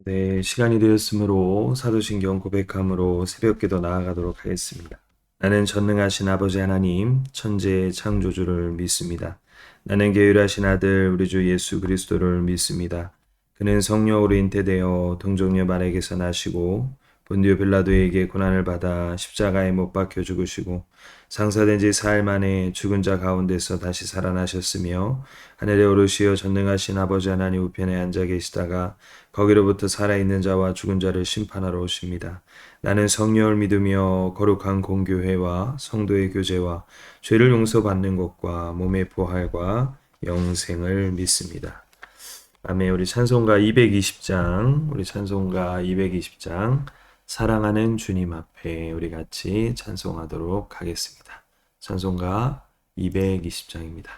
네, 시간이 되었으므로 사도신경 고백함으로 새벽기도 나아가도록 하겠습니다. 나는 전능하신 아버지 하나님, 천지의 창조주를 믿습니다. 나는 게으르신 아들 우리 주 예수 그리스도를 믿습니다. 그는 성령으로 잉태되어 동정녀 마리아에게서 나시고 본디오 빌라도에게 고난을 받아 십자가에 못 박혀 죽으시고 상사된 지 사흘 만에 죽은 자 가운데서 다시 살아나셨으며 하늘에 오르시어 전능하신 아버지 하나님 우편에 앉아 계시다가 거기로부터 살아있는 자와 죽은 자를 심판하러 오십니다. 나는 성령을 믿으며 거룩한 공교회와 성도의 교제와 죄를 용서받는 것과 몸의 부활과 영생을 믿습니다. 아멘. 우리 찬송가 220장 사랑하는 주님 앞에 우리 같이 찬송하도록 하겠습니다. 찬송가 220장입니다.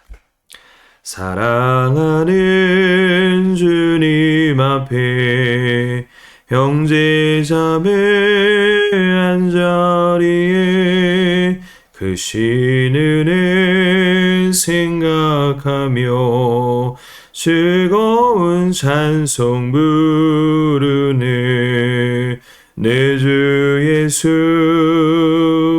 사랑하는 주님 앞에 형제 자매 한자리에 그 신은혜 생각하며 즐거운 찬송 부르네. 내 주 예수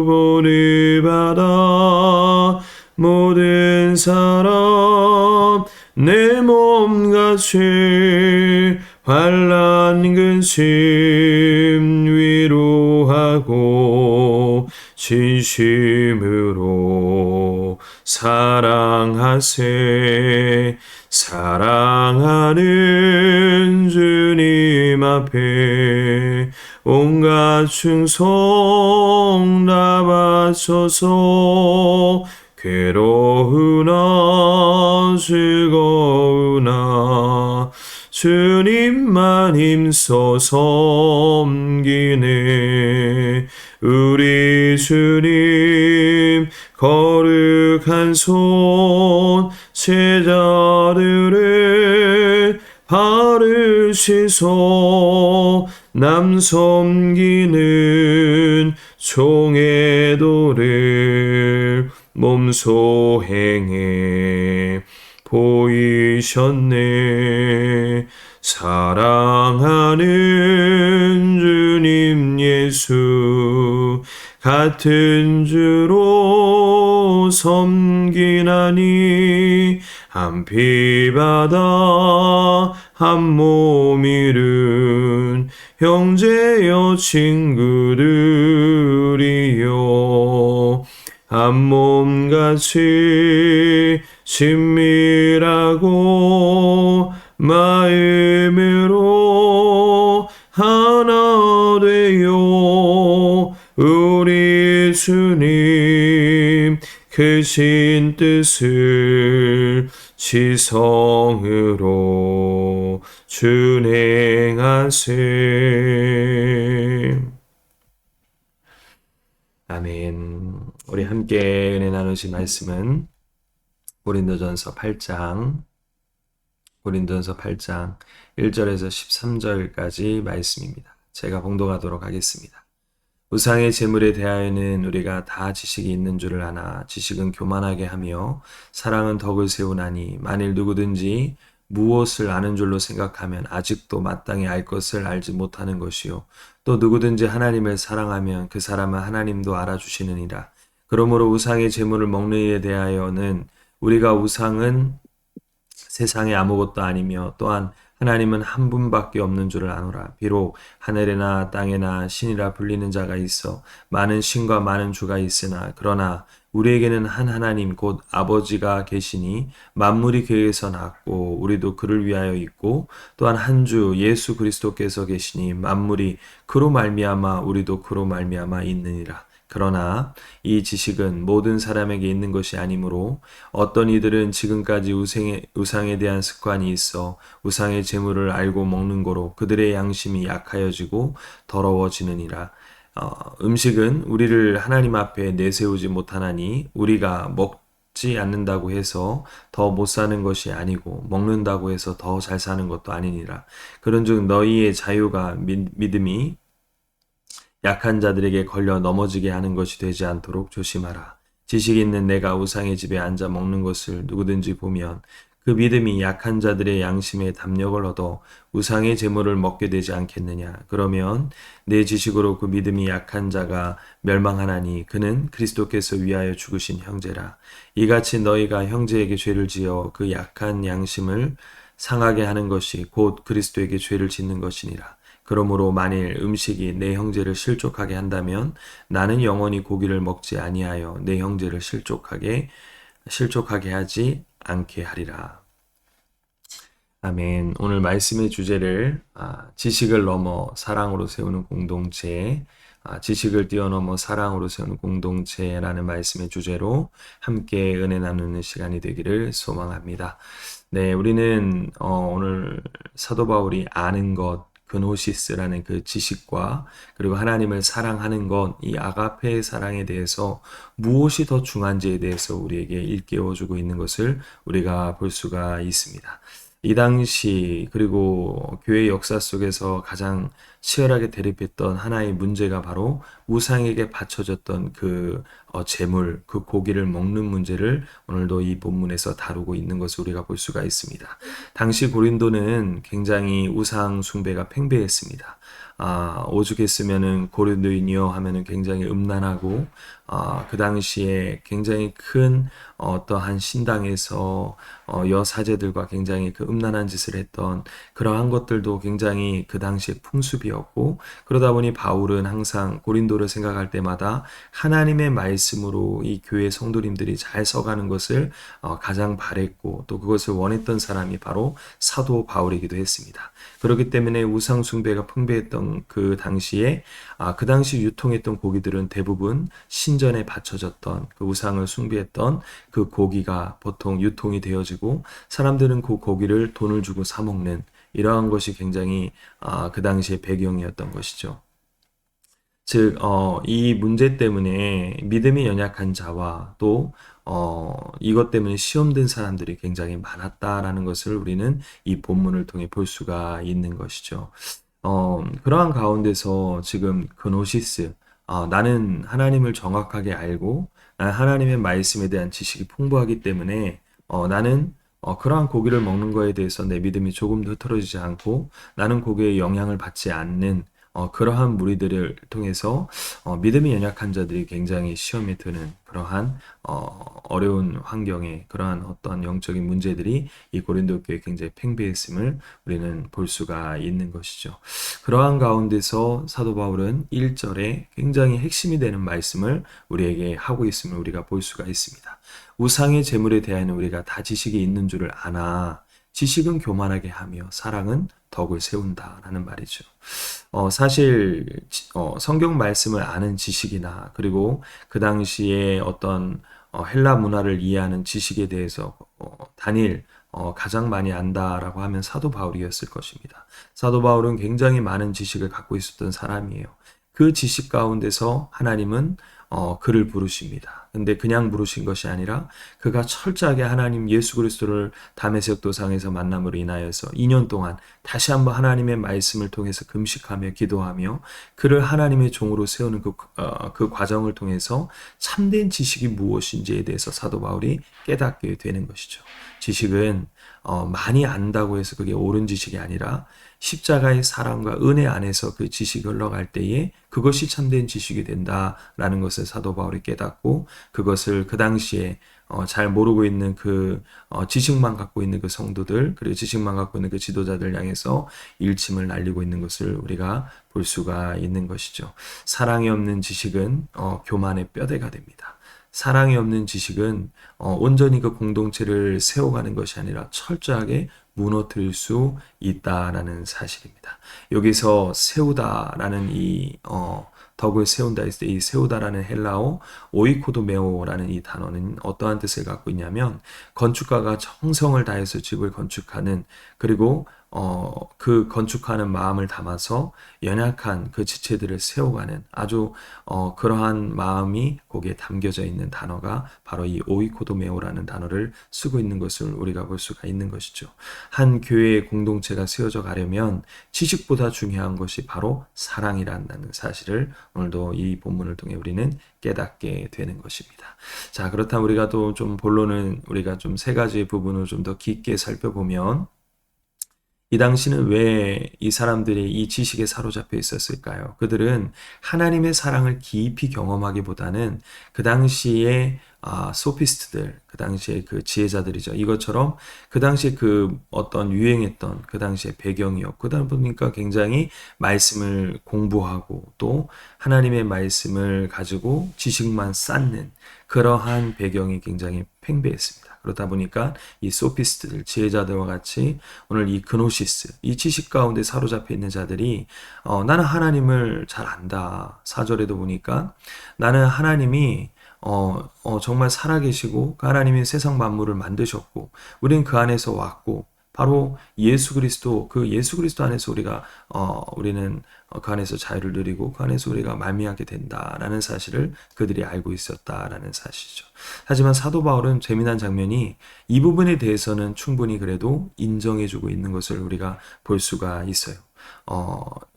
본을 받아 모든 사람 내 몸같이 환난 근심 위로하고 진심으로 사랑하세. 사랑하는 주님 앞에 온갖 충성 다 바쳐서 괴로우나 즐거우나 주님만 힘써 섬기네. 우리 주님 거룩한 손 제자들을 바르시소. 남 섬기는 종의 도를 몸소 행해 보이셨네. 사랑하는 주님 예수 같은 주로 섬기나니 한 피바다 한 몸 이룬 형제여 친구들이여 한 몸같이 친밀하고 마음으로 하나 되어 우리 주님 크신 뜻을 지성으로 준행하세. 아멘. 우리 함께 은혜 나누신 말씀은 고린도전서 8장 1절에서 13절까지 말씀입니다. 제가 봉독하도록 하겠습니다. 우상의 제물에 대하여는 우리가 다 지식이 있는 줄을 아나 지식은 교만하게 하며 사랑은 덕을 세우나니 만일 누구든지 무엇을 아는 줄로 생각하면 아직도 마땅히 알 것을 알지 못하는 것이요 또 누구든지 하나님을 사랑하면 그 사람은 하나님도 알아주시느니라. 그러므로 우상의 제물을 먹는 이에 대하여는 우리가 우상은 세상에 아무것도 아니며 또한 하나님은 한 분밖에 없는 줄을 아노라. 비록 하늘에나 땅에나 신이라 불리는 자가 있어 많은 신과 많은 주가 있으나 그러나 우리에게는 한 하나님 곧 아버지가 계시니 만물이 그에게서 났고 우리도 그를 위하여 있고 또한 한 주 예수 그리스도께서 계시니 만물이 그로 말미암아 우리도 그로 말미암아 있느니라. 그러나 이 지식은 모든 사람에게 있는 것이 아니므로 어떤 이들은 지금까지 우상에 대한 습관이 있어 우상의 재물을 알고 먹는 거로 그들의 양심이 약하여지고 더러워지느니라. 음식은 우리를 하나님 앞에 내세우지 못하나니 우리가 먹지 않는다고 해서 더 못 사는 것이 아니고 먹는다고 해서 더 잘 사는 것도 아니니라. 그런즉 너희의 자유가 믿음이 약한 자들에게 걸려 넘어지게 하는 것이 되지 않도록 조심하라. 지식 있는 내가 우상의 집에 앉아 먹는 것을 누구든지 보면 그 믿음이 약한 자들의 양심에 담력을 얻어 우상의 제물을 먹게 되지 않겠느냐. 그러면 내 지식으로 그 믿음이 약한 자가 멸망하나니 그는 그리스도께서 위하여 죽으신 형제라. 이같이 너희가 형제에게 죄를 지어 그 약한 양심을 상하게 하는 것이 곧 그리스도에게 죄를 짓는 것이니라. 그러므로 만일 음식이 내 형제를 실족하게 한다면 나는 영원히 고기를 먹지 아니하여 내 형제를 실족하게 하지 않게 하리라. 아멘. 오늘 말씀의 주제를 지식을 넘어 사랑으로 세우는 공동체, 지식을 뛰어넘어 사랑으로 세우는 공동체라는 말씀의 주제로 함께 은혜 나누는 시간이 되기를 소망합니다. 네, 우리는 오늘 사도 바울이 아는 것, 그노시스라는 그 지식과 그리고 하나님을 사랑하는 것, 이 아가페의 사랑에 대해서 무엇이 더 중요한지에 대해서 우리에게 일깨워주고 있는 것을 우리가 볼 수가 있습니다. 이 당시 그리고 교회 역사 속에서 가장 치열하게 대립했던 하나의 문제가 바로 우상에게 바쳐졌던 그 제물, 그 고기를 먹는 문제를 오늘도 이 본문에서 다루고 있는 것을 우리가 볼 수가 있습니다. 당시 고린도는 굉장히 우상 숭배가 팽배했습니다. 오죽했으면은 고린도인이여 하면은 굉장히 음란하고 그 당시에 굉장히 큰 어떠한 신당에서 여사제들과 굉장히 그 음란한 짓을 했던 그러한 것들도 굉장히 그 당시에 풍습이었고, 그러다 보니 바울은 항상 고린도를 생각할 때마다 하나님의 말씀으로 이 교회 성도님들이 잘 서가는 것을 가장 바랬고, 또 그것을 원했던 사람이 바로 사도 바울이기도 했습니다. 그렇기 때문에 우상 숭배가 풍부했던 그 당시에 그 당시 유통했던 고기들은 대부분 신전에 바쳐졌던 그 우상을 숭배했던 그 고기가 보통 유통이 되어지고, 사람들은 그 고기를 돈을 주고 사 먹는 이러한 것이 굉장히 그 당시의 배경이었던 것이죠. 즉, 이 문제 때문에 믿음이 연약한 자와 또 이것 때문에 시험된 사람들이 굉장히 많았다라는 것을 우리는 이 본문을 통해 볼 수가 있는 것이죠. 그러한 가운데서 지금 그노시스, 나는 하나님을 정확하게 알고 하나님의 말씀에 대한 지식이 풍부하기 때문에 나는 그러한 고기를 먹는 거에 대해서 내 믿음이 조금도 흐트러지지 않고 나는 고기에 영향을 받지 않는 그러한 무리들을 통해서 믿음이 연약한 자들이 굉장히 시험에 드는 그러한 어려운 환경에 그러한 어떤 영적인 문제들이 이 고린도 교회에 굉장히 팽배했음을 우리는 볼 수가 있는 것이죠. 그러한 가운데서 사도 바울은 1절에 굉장히 핵심이 되는 말씀을 우리에게 하고 있음을 우리가 볼 수가 있습니다. 우상의 제물에 대하여는 우리가 다 지식이 있는 줄을 아나 지식은 교만하게 하며 사랑은 덕을 세운다라는 말이죠. 사실 성경 말씀을 아는 지식이나 그리고 그 당시에 어떤 헬라 문화를 이해하는 지식에 대해서 단일 가장 많이 안다라고 하면 사도 바울이었을 것입니다. 사도 바울은 굉장히 많은 지식을 갖고 있었던 사람이에요. 그 지식 가운데서 하나님은 그를 부르십니다. 근데 그냥 부르신 것이 아니라 그가 철저하게 하나님 예수 그리스도를 다메섹 도상에서 만남으로 인하여서 2년 동안 다시 한번 하나님의 말씀을 통해서 금식하며 기도하며 그를 하나님의 종으로 세우는 그 과정을 통해서 참된 지식이 무엇인지에 대해서 사도 바울이 깨닫게 되는 것이죠. 지식은 많이 안다고 해서 그게 옳은 지식이 아니라 십자가의 사랑과 은혜 안에서 그 지식이 흘러갈 때에 그것이 참된 지식이 된다라는 것을 사도 바울이 깨닫고 그것을 그 당시에 잘 모르고 있는 그 지식만 갖고 있는 그 성도들 그리고 지식만 갖고 있는 그 지도자들 향해서 일침을 날리고 있는 것을 우리가 볼 수가 있는 것이죠. 사랑이 없는 지식은 교만의 뼈대가 됩니다. 사랑이 없는 지식은 온전히 그 공동체를 세워가는 것이 아니라 철저하게 무너뜨릴 수 있다라는 사실입니다. 여기서 세우다라는 이 덕을 세운다 했을 때 이 세우다라는 헬라어 오이코도메오라는 이 단어는 어떠한 뜻을 갖고 있냐면 건축가가 정성을 다해서 집을 건축하는 그리고 그 건축하는 마음을 담아서 연약한 그 지체들을 세워가는 아주 그러한 마음이 거기에 담겨져 있는 단어가 바로 이 오이코도메오라는 단어를 쓰고 있는 것을 우리가 볼 수가 있는 것이죠. 한 교회의 공동체가 세워져 가려면 지식보다 중요한 것이 바로 사랑이란다는 사실을 오늘도 이 본문을 통해 우리는 깨닫게 되는 것입니다. 자, 그렇다면 우리가 또 좀 본론은 우리가 좀 세 가지 부분을 좀 더 깊게 살펴보면 이 당시는 왜 이 사람들이 이 지식에 사로잡혀 있었을까요? 그들은 하나님의 사랑을 깊이 경험하기보다는 그 당시에 소피스트들, 그 당시에 그 지혜자들이죠. 이것처럼 그 당시에 그 어떤 유행했던 그 당시의 배경이었고, 그러다 보니까 굉장히 말씀을 공부하고 또 하나님의 말씀을 가지고 지식만 쌓는 그러한 배경이 굉장히 팽배했습니다. 그러다 보니까 이 소피스트들, 지혜자들과 같이 오늘 이 그노시스, 이 지식 가운데 사로잡혀 있는 자들이 나는 하나님을 잘 안다. 4절에도 보니까 나는 하나님이 정말 살아계시고 그 하나님이 세상 만물을 만드셨고 우리는 그 안에서 왔고 바로 예수 그리스도 그 예수 그리스도 안에서 우리는 그 안에서 자유를 누리고 그 안에서 우리가 말미암게 된다라는 사실을 그들이 알고 있었다라는 사실이죠. 하지만 사도 바울은 재미난 장면이 이 부분에 대해서는 충분히 그래도 인정해주고 있는 것을 우리가 볼 수가 있어요.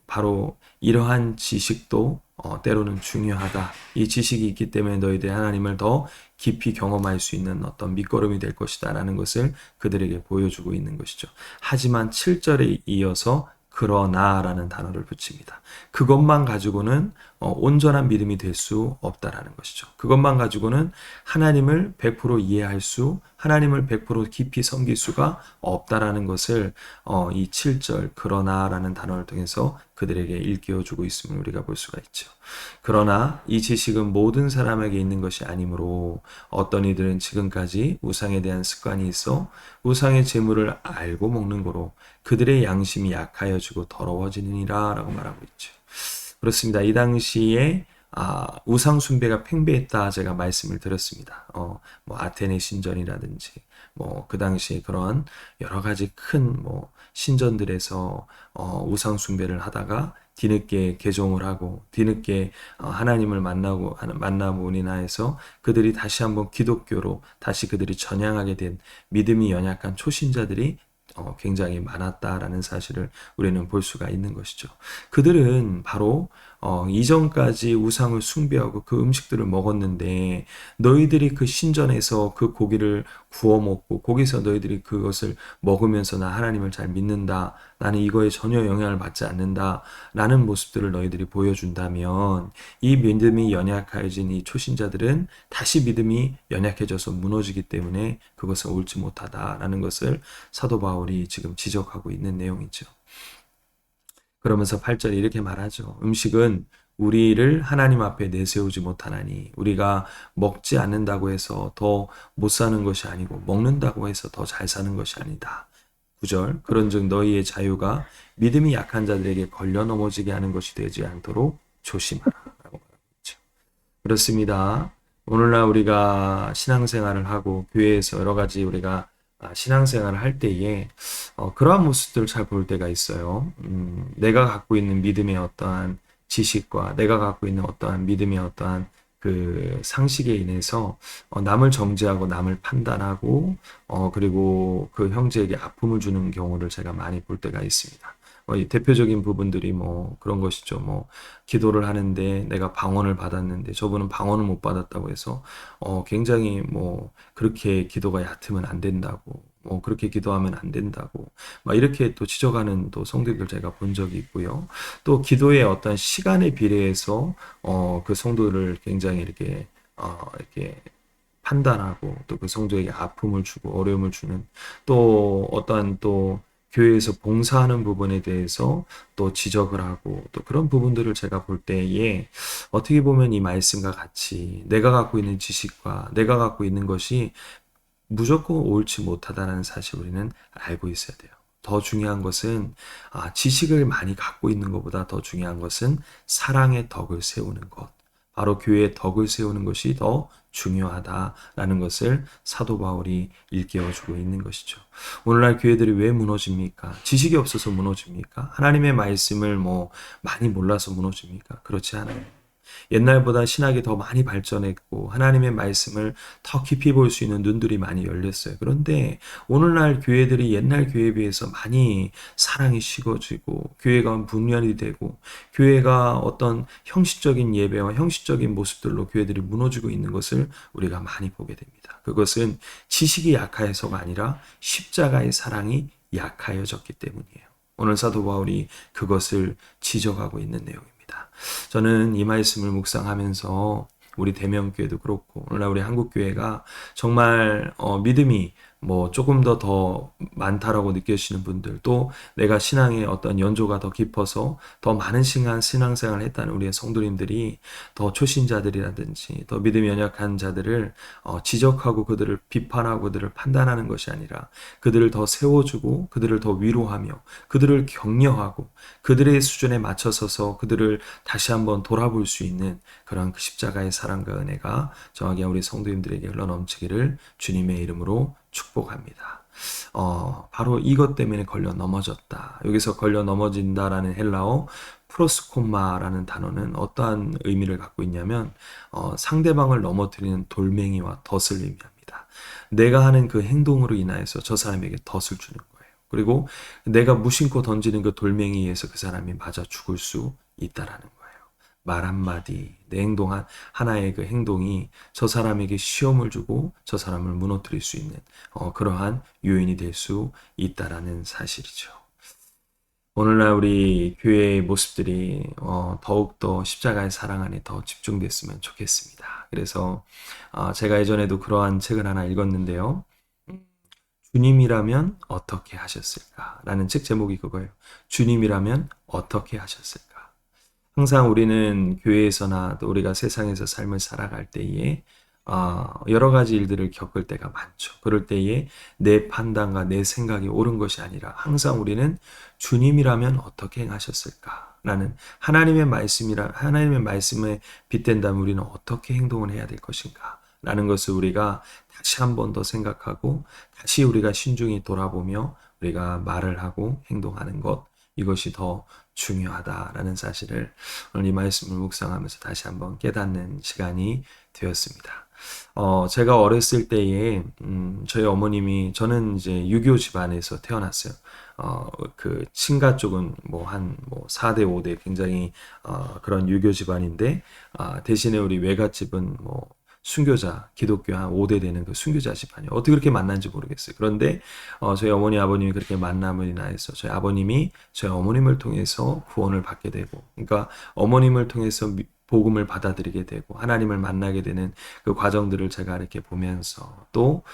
바로 이러한 지식도 때로는 중요하다. 이 지식이 있기 때문에 너희들이 하나님을 더 깊이 경험할 수 있는 어떤 밑거름이 될 것이다 라는 것을 그들에게 보여주고 있는 것이죠. 하지만 7절에 이어서 그러나 라는 단어를 붙입니다. 그것만 가지고는 온전한 믿음이 될 수 없다라는 것이죠. 그것만 가지고는 하나님을 100% 이해할 수, 하나님을 100% 깊이 섬길 수가 없다라는 것을 이 7절 그러나라는 단어를 통해서 그들에게 일깨워주고 있음을 우리가 볼 수가 있죠. 그러나 이 지식은 모든 사람에게 있는 것이 아니므로 어떤 이들은 지금까지 우상에 대한 습관이 있어 우상의 재물을 알고 먹는 거로 그들의 양심이 약하여지고 더러워지느니라 라고 말하고 있죠. 그렇습니다. 이 당시에 우상 숭배가 팽배했다 제가 말씀을 드렸습니다. 뭐 아테네 신전이라든지 뭐 그 당시에 그런 여러 가지 큰 뭐 신전들에서 우상 숭배를 하다가 뒤늦게 개종을 하고 뒤늦게 하나님을 만나고 인하여서 그들이 다시 한번 기독교로 다시 그들이 전향하게 된 믿음이 연약한 초신자들이 굉장히 많았다라는 사실을 우리는 볼 수가 있는 것이죠. 그들은 바로 이전까지 우상을 숭배하고 그 음식들을 먹었는데 너희들이 그 신전에서 그 고기를 구워 먹고 거기서 너희들이 그것을 먹으면서 나 하나님을 잘 믿는다. 나는 이거에 전혀 영향을 받지 않는다. 라는 모습들을 너희들이 보여준다면 이 믿음이 연약해진 이 초신자들은 다시 믿음이 연약해져서 무너지기 때문에 그것은 옳지 못하다라는 것을 사도 바울이 지금 지적하고 있는 내용이죠. 그러면서 8절에 이렇게 말하죠. 음식은 우리를 하나님 앞에 내세우지 못하나니 우리가 먹지 않는다고 해서 더 못 사는 것이 아니고 먹는다고 해서 더 잘 사는 것이 아니다. 9절 그런즉 너희의 자유가 믿음이 약한 자들에게 걸려 넘어지게 하는 것이 되지 않도록 조심하라 라고 말하고 있죠. 그렇습니다. 오늘날 우리가 신앙생활을 하고 교회에서 여러 가지 우리가 신앙생활을 할 때에 그러한 모습들을 잘 볼 때가 있어요. 내가 갖고 있는 믿음의 어떠한 지식과 내가 갖고 있는 어떠한 믿음의 어떠한 그 상식에 인해서 남을 정죄하고 남을 판단하고 그리고 그 형제에게 아픔을 주는 경우를 제가 많이 볼 때가 있습니다. 이 대표적인 부분들이 뭐 그런 것이죠. 뭐 기도를 하는데 내가 방언을 받았는데 저분은 방언을 못 받았다고 해서 굉장히 뭐 그렇게 기도가 얕으면 안 된다고 뭐 그렇게 기도하면 안 된다고 막 이렇게 또 지적하는 또 성도들 제가 본 적이 있고요. 또 기도의 어떤 시간에 비례해서 그 성도를 굉장히 이렇게 판단하고 또 그 성도에게 아픔을 주고 어려움을 주는 또 어떠한 또 교회에서 봉사하는 부분에 대해서 또 지적을 하고 또 그런 부분들을 제가 볼 때에 어떻게 보면 이 말씀과 같이 내가 갖고 있는 지식과 내가 갖고 있는 것이 무조건 옳지 못하다는 사실 우리는 알고 있어야 돼요. 더 중요한 것은 지식을 많이 갖고 있는 것보다 더 중요한 것은 사랑의 덕을 세우는 것. 바로 교회의 덕을 세우는 것이 더 중요하다라는 것을 사도 바울이 일깨워주고 있는 것이죠. 오늘날 교회들이 왜 무너집니까? 지식이 없어서 무너집니까? 하나님의 말씀을 많이 몰라서 무너집니까? 그렇지 않아요. 옛날보다 신학이 더 많이 발전했고 하나님의 말씀을 더 깊이 볼 수 있는 눈들이 많이 열렸어요. 그런데 오늘날 교회들이 옛날 교회에 비해서 많이 사랑이 식어지고 교회가 분열이 되고 교회가 어떤 형식적인 예배와 형식적인 모습들로 교회들이 무너지고 있는 것을 우리가 많이 보게 됩니다. 그것은 지식이 약하여서가 아니라 십자가의 사랑이 약하여졌기 때문이에요. 오늘 사도 바울이 그것을 지적하고 있는 내용입니다. 저는 이 말씀을 묵상하면서 우리 대명교회도 그렇고 오늘날 우리 한국교회가 정말 믿음이 조금 더 많다라고 느끼시는 분들, 또 내가 신앙의 어떤 연조가 더 깊어서 더 많은 시간 신앙생활을 했다는 우리의 성도님들이 더 초신자들이라든지 더 믿음이 연약한 자들을 지적하고 그들을 비판하고 그들을 판단하는 것이 아니라 그들을 더 세워주고 그들을 더 위로하며 그들을 격려하고 그들의 수준에 맞춰서서 그들을 다시 한번 돌아볼 수 있는 그런 그 십자가의 사랑과 은혜가 정확히 우리 성도님들에게 흘러넘치기를 주님의 이름으로 축복합니다. 바로 이것 때문에 걸려 넘어졌다. 여기서 걸려 넘어진다라는 헬라어 프로스콤마라는 단어는 어떠한 의미를 갖고 있냐면 상대방을 넘어뜨리는 돌멩이와 덫을 의미합니다. 내가 하는 그 행동으로 인하여서 저 사람에게 덫을 주는 거예요. 그리고 내가 무심코 던지는 그 돌멩이에 의해서 그 사람이 맞아 죽을 수 있다라는 거예요. 말 한마디, 내 행동 하나의 그 행동이 저 사람에게 시험을 주고 저 사람을 무너뜨릴 수 있는 그러한 요인이 될 수 있다라는 사실이죠. 오늘날 우리 교회의 모습들이 더욱더 십자가의 사랑 안에 더 집중됐으면 좋겠습니다. 그래서 제가 예전에도 그러한 책을 하나 읽었는데요. 주님이라면 어떻게 하셨을까? 라는 책 제목이 그거예요. 주님이라면 어떻게 하셨을까? 항상 우리는 교회에서나 또 우리가 세상에서 삶을 살아갈 때에 여러 가지 일들을 겪을 때가 많죠. 그럴 때에 내 판단과 내 생각이 옳은 것이 아니라 항상 우리는 주님이라면 어떻게 행하셨을까? 라는 하나님의 말씀에 빗댄다면 우리는 어떻게 행동을 해야 될 것인가? 라는 것을 우리가 다시 한 번 더 생각하고 다시 우리가 신중히 돌아보며 우리가 말을 하고 행동하는 것, 이것이 더 중요하다라는 사실을 오늘 이 말씀을 묵상하면서 다시 한번 깨닫는 시간이 되었습니다. 제가 어렸을 때에 저희 어머님이, 저는 이제 유교 집안에서 태어났어요. 그 친가 쪽은 한 4대 5대 굉장히 그런 유교 집안인데 대신에 우리 외갓집은 순교자, 기독교 한 5대 되는 그 순교자 집안이에요. 어떻게 그렇게 만난지 모르겠어요. 그런데 저희 어머니 아버님이 그렇게 만남을 인하여서 저희 아버님이 저희 어머님을 통해서 구원을 받게 되고, 그러니까 어머님을 통해서 복음을 받아들이게 되고 하나님을 만나게 되는 그 과정들을 제가 이렇게 보면서 또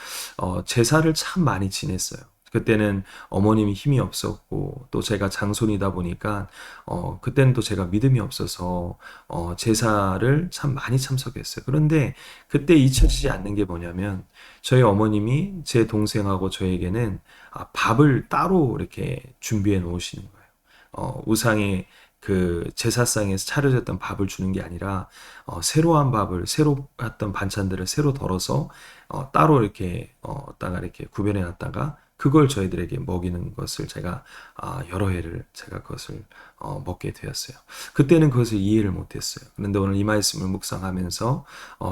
제사를 참 많이 지냈어요. 그때는 어머님이 힘이 없었고 또 제가 장손이다 보니까 그때는 또 제가 믿음이 없어서 제사를 참 많이 참석했어요. 그런데 그때 잊혀지지 않는 게 뭐냐면 저희 어머님이 제 동생하고 저에게는 밥을 따로 이렇게 준비해 놓으시는 거예요. 우상의 그 제사상에서 차려졌던 밥을 주는 게 아니라 새로 했던 반찬들을 새로 덜어서 따로 이렇게 따가 이렇게 구별해 놨다가 그걸 저희들에게 먹이는 것을 제가 여러 해를 제가 그것을 먹게 되었어요. 그때는 그것을 이해를 못했어요. 그런데 오늘 이 말씀을 묵상하면서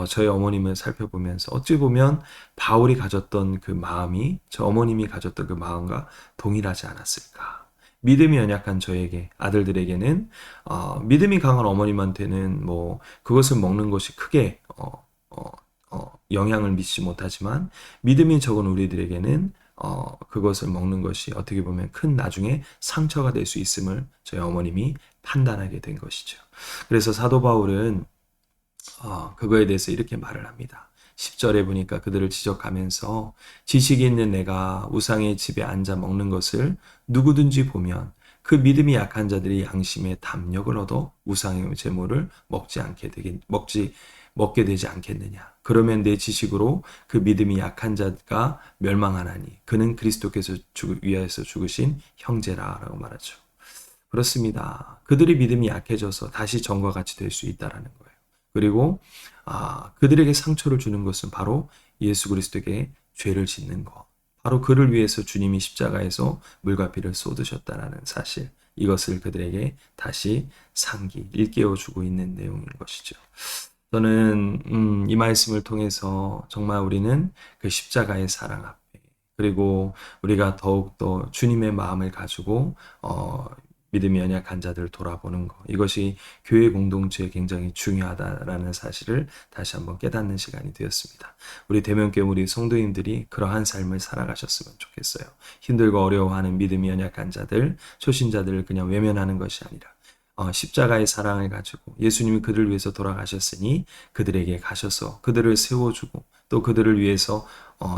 저희 어머님을 살펴보면서 어찌 보면 바울이 가졌던 그 마음이 저 어머님이 가졌던 그 마음과 동일하지 않았을까. 믿음이 연약한 저에게, 아들들에게는 믿음이 강한 어머님한테는 그것을 먹는 것이 크게 영향을 미치지 못하지만 믿음이 적은 우리들에게는 그것을 먹는 것이 어떻게 보면 큰 나중에 상처가 될 수 있음을 저희 어머님이 판단하게 된 것이죠. 그래서 사도 바울은 그거에 대해서 이렇게 말을 합니다. 10절에 보니까 그들을 지적하면서 지식이 있는 내가 우상의 집에 앉아 먹는 것을 누구든지 보면 그 믿음이 약한 자들이 양심의 담력을 얻어 우상의 제물을 먹게 되지 않겠느냐. 그러면 내 지식으로 그 믿음이 약한 자가 멸망하나니 그는 그리스도께서 위하여서 죽으신 형제라라고 말하죠. 그렇습니다. 그들의 믿음이 약해져서 다시 전과 같이 될 수 있다라는 거예요. 그리고 그들에게 상처를 주는 것은 바로 예수 그리스도에게 죄를 짓는 것. 바로 그를 위해서 주님이 십자가에서 물과 피를 쏟으셨다라는 사실. 이것을 그들에게 다시 일깨워주고 있는 내용인 것이죠. 저는 이 말씀을 통해서 정말 우리는 그 십자가의 사랑 앞에, 그리고 우리가 더욱더 주님의 마음을 가지고 믿음이 연약한 자들을 돌아보는 것, 이것이 교회 공동체에 굉장히 중요하다라는 사실을 다시 한번 깨닫는 시간이 되었습니다. 우리 대면교회 우리 성도님들이 그러한 삶을 살아가셨으면 좋겠어요. 힘들고 어려워하는 믿음이 연약한 자들, 초신자들을 그냥 외면하는 것이 아니라 십자가의 사랑을 가지고 예수님이 그들을 위해서 돌아가셨으니 그들에게 가셔서 그들을 세워주고 또 그들을 위해서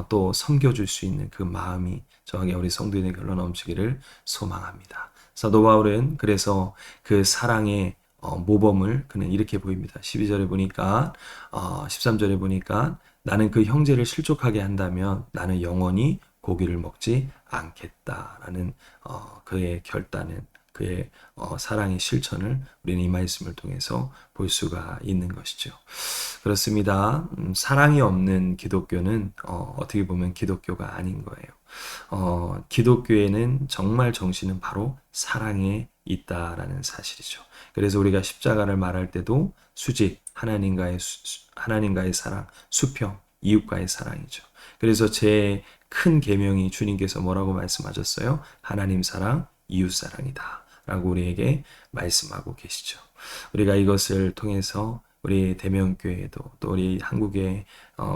또 섬겨줄 수 있는 그 마음이 저에게 우리 성도인의 결로 넘치기를 소망합니다. 사도 바울은 그래서 그 사랑의 모범을 그는 이렇게 보입니다. 12절에 보니까 13절에 보니까 나는 그 형제를 실족하게 한다면 나는 영원히 고기를 먹지 않겠다라는 그의 결단은, 그의 사랑의 실천을 우리는 이 말씀을 통해서 볼 수가 있는 것이죠. 그렇습니다. 사랑이 없는 기독교는 어떻게 보면 기독교가 아닌 거예요. 기독교에는 정말 정신은 바로 사랑에 있다라는 사실이죠. 그래서 우리가 십자가를 말할 때도 수직, 하나님과의 사랑, 수평, 이웃과의 사랑이죠. 그래서 제 큰 계명이 주님께서 뭐라고 말씀하셨어요? 하나님 사랑, 이웃 사랑이다 라고 우리에게 말씀하고 계시죠. 우리가 이것을 통해서 우리 대면교회에도 또 우리 한국의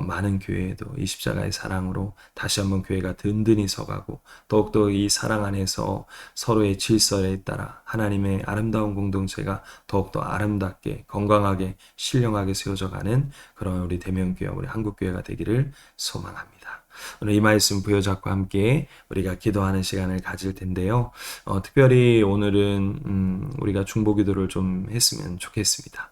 많은 교회에도 이 십자가의 사랑으로 다시 한번 교회가 든든히 서가고 더욱더 이 사랑 안에서 서로의 질서에 따라 하나님의 아름다운 공동체가 더욱더 아름답게 건강하게 신령하게 세워져가는 그런 우리 대면교회, 우리 한국교회가 되기를 소망합니다. 오늘 이 말씀 부여잡고 함께 우리가 기도하는 시간을 가질 텐데요. 특별히 오늘은 우리가 중보기도를 좀 했으면 좋겠습니다.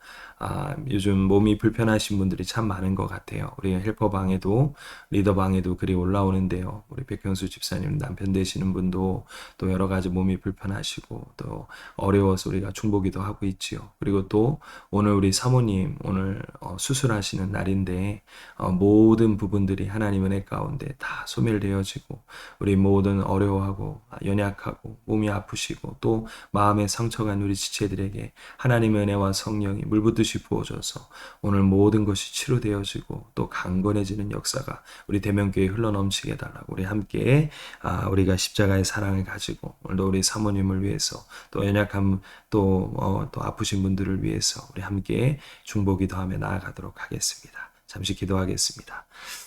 요즘 몸이 불편하신 분들이 참 많은 것 같아요. 우리 헬퍼방에도 리더방에도 글이 올라오는데요. 우리 백현수 집사님 남편 되시는 분도 또 여러 가지 몸이 불편하시고 또 어려워서 우리가 중보기도 하고 있지요. 그리고 또 오늘 우리 사모님 오늘 수술하시는 날인데 모든 부분들이 하나님 은혜 가운데 다 소멸되어지고 우리 모든 어려워하고 연약하고 몸이 아프시고 또 마음에 상처가 우리 지체들에게 하나님의 은혜와 성령이 물붓듯이 부어져서 오늘 모든 것이 치료되어지고 또 강건해지는 역사가 우리 대면교회에 흘러넘치게 해달라고 우리 함께 우리가 십자가의 사랑을 가지고 오늘도 우리 사모님을 위해서 또 연약한 또 아프신 분들을 위해서 우리 함께 중보기도하며 나아가도록 하겠습니다. 잠시 기도하겠습니다.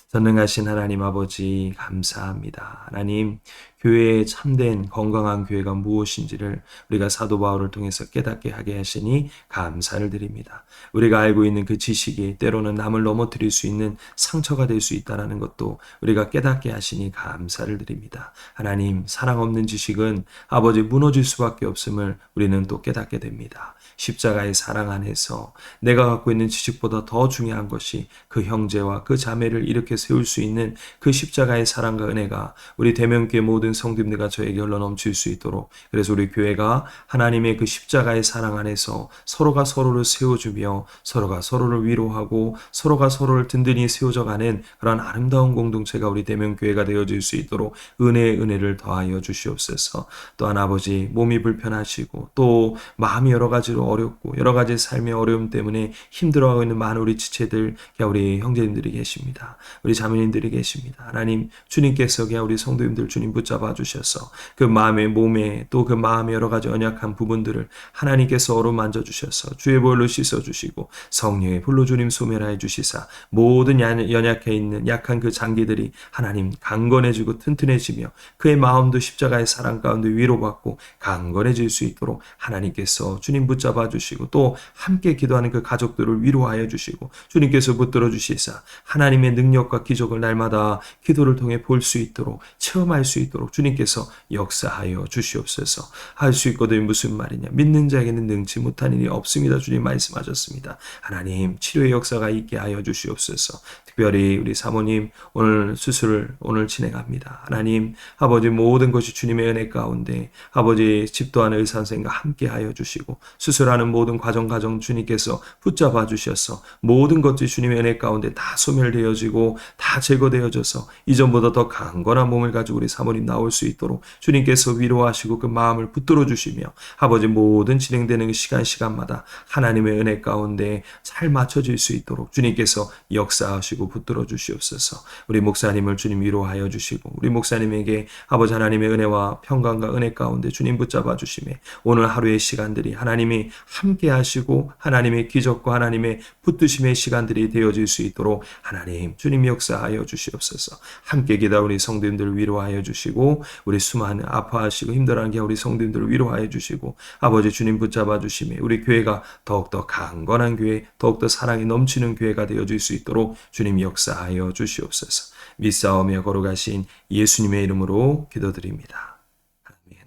전능하신 하나님 아버지 감사합니다. 하나님 교회의 참된 건강한 교회가 무엇인지를 우리가 사도 바울을 통해서 깨닫게 하게 하시니 감사를 드립니다. 우리가 알고 있는 그 지식이 때로는 남을 넘어뜨릴 수 있는 상처가 될 수 있다는 것도 우리가 깨닫게 하시니 감사를 드립니다. 하나님 사랑 없는 지식은 아버지 무너질 수밖에 없음을 우리는 또 깨닫게 됩니다. 십자가의 사랑 안에서 내가 갖고 있는 지식보다 더 중요한 것이 그 형제와 그 자매를 이렇게 세울 수 있는 그 십자가의 사랑과 은혜가 우리 대면교회 모든 성도님들과 저에게 흘러넘칠 수 있도록, 그래서 우리 교회가 하나님의 그 십자가의 사랑 안에서 서로가 서로를 세워주며 서로가 서로를 위로하고 서로가 서로를 든든히 세워져가는 그런 아름다운 공동체가 우리 대면교회가 되어질 수 있도록 은혜의 은혜를 더하여 주시옵소서. 또한 아버지 몸이 불편하시고 또 마음이 여러 가지로 어렵고 여러 가지 삶의 어려움 때문에 힘들어하고 있는 많은 우리 지체들, 우리 형제님들이 계십니다. 우리 자매님들이 계십니다. 하나님 주님께서 우리 성도님들 주님 붙잡아 주셔서 그 마음의 몸에 또 그 마음의 여러 가지 연약한 부분들을 하나님께서 어루만져 주셔서 주의 보혈로 씻어 주시고 성령의 불로 주님 소멸하여 주시사 모든 연약해 있는 약한 그 장기들이 하나님 강건해지고 튼튼해지며 그의 마음도 십자가의 사랑 가운데 위로받고 강건해질 수 있도록 하나님께서 주님 붙잡아 주시고 또 함께 기도하는 그 가족들을 위로하여 주시고 주님께서 붙들어 주시사 하나님의 능력과 기적을 날마다 기도를 통해 볼 수 있도록 체험할 수 있도록 주님께서 역사하여 주시옵소서. 할 수 있거든이 무슨 말이냐? 믿는 자에게는 능치 못한 일이 없습니다. 주님 말씀하셨습니다. 하나님 치료의 역사가 있게 하여 주시옵소서. 특별히 우리 사모님 오늘 수술을 오늘 진행합니다. 하나님 아버지 모든 것이 주님의 은혜 가운데 아버지 집도하는 의사 선생님과 함께 하여 주시고 수술하는 모든 과정 주님께서 붙잡아 주셔서 모든 것들이 주님의 은혜 가운데 다 소멸되어지고 다 제거되어져서 이전보다 더 강건한 몸을 가지고 우리 사모님 나올 수 있도록 주님께서 위로하시고 그 마음을 붙들어 주시며 아버지 모든 진행되는 시간마다 하나님의 은혜 가운데 잘 맞춰질 수 있도록 주님께서 역사하시고 붙들어 주시옵소서. 우리 목사님을 주님 위로하여 주시고 우리 목사님에게 아버지 하나님의 은혜와 평강과 은혜 가운데 주님 붙잡아 주시며 오늘 하루의 시간들이 하나님이 함께 하시고 하나님의 기적과 하나님의 붙드심의 시간들이 되어질 수 있도록 하나님 주님 역사하여 주시옵소서. 함께 기다 우리 성도님들을 위로하여 주시고 우리 수많은 아파하시고 힘들어하는 우리 성도님들을 위로하여 주시고 아버지 주님 붙잡아 주시며 우리 교회가 더욱더 강건한 교회 더욱더 사랑이 넘치는 교회가 되어질 수 있도록 주님 역사하여 주시옵소서. 믿사오며 걸어가신 예수님의 이름으로 기도드립니다. 아멘.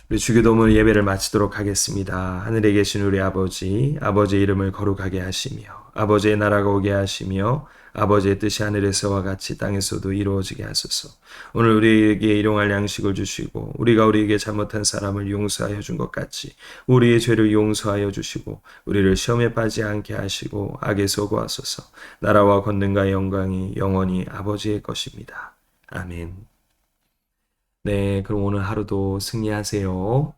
우리 주기도문 예배를 마치도록 하겠습니다. 하늘에 계신 우리 아버지, 아버지의 이름을 거룩하게 하시며 아버지의 나라가 오게 하시며 아버지의 뜻이 하늘에서와 같이 땅에서도 이루어지게 하소서. 오늘 우리에게 일용할 양식을 주시고 우리가 우리에게 잘못한 사람을 용서하여 준 것 같이 우리의 죄를 용서하여 주시고 우리를 시험에 빠지지 않게 하시고 악에서 구하소서. 나라와 권능과 영광이 영원히 아버지의 것입니다. 아멘. 네, 그럼 오늘 하루도 승리하세요.